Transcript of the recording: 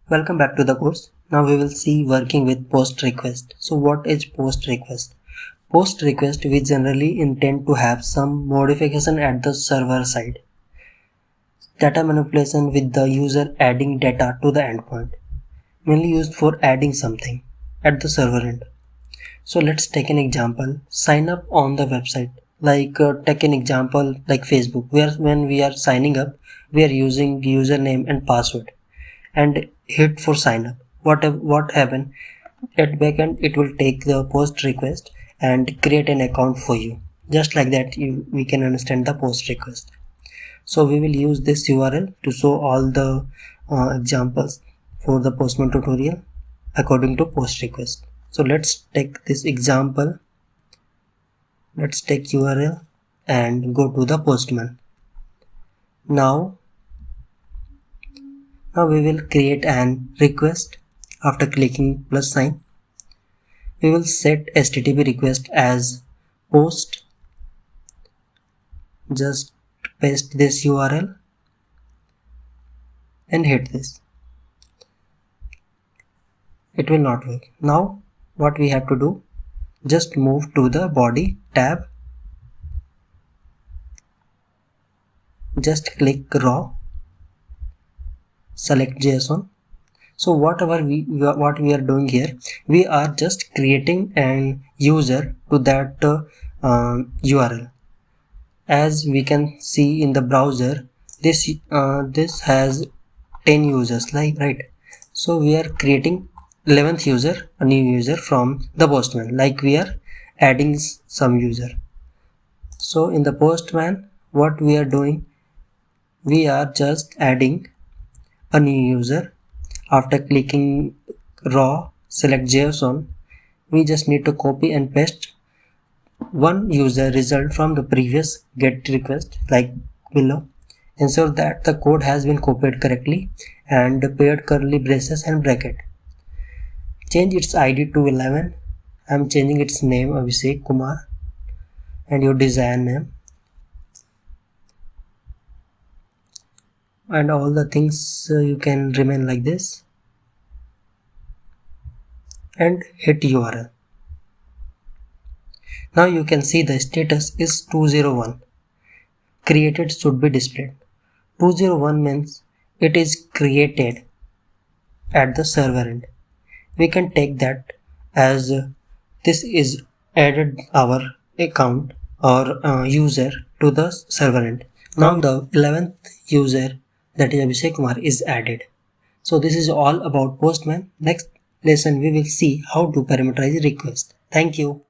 Welcome back to the course. Now we will see working with post request. So what is post request? Post request we generally intend to have some modification at the server side. Data manipulation with the user adding data to the endpoint. Mainly used for adding something at the server end. So let's take an example. Sign up on the website. Take an example like Facebook, where when we are signing up, we are using username and password and hit for sign up. What happen at backend? It will take the post request and create an account for you. Just like that, we can understand the post request. So we will use this URL to show all the examples for the Postman tutorial according to post request. So let's take this example. Let's take URL and go to the Postman. Now we will create an request. After clicking plus sign, we will set HTTP request as post. Just paste this URL and hit this. It will not work. Now what we have to do, just move to the body tab, just click raw, select JSON. So what we are doing here, we are just creating an user to that URL. As we can see in the browser, this has 10 users, right? So we are creating 11th user, a new user from the Postman, like we are adding some user. So in the Postman, what we are doing, we are just adding a new user. After clicking raw, select JSON, we just need to copy and paste one user result from the previous GET request like below. Ensure that the code has been copied correctly and paired curly braces and bracket. Change its ID to 11. I am changing its name Abhishek Kumar and your desired name. And all the things you can remain like this. And hit URL. Now you can see the status is 201. Created should be displayed. 201 means it is created at the server end. We can take that as this is added our account or user to the server end. Now the 11th user, that is Abhishek Kumar, is added. So this is all about Postman. Next lesson we will see how to parameterize request. Thank you.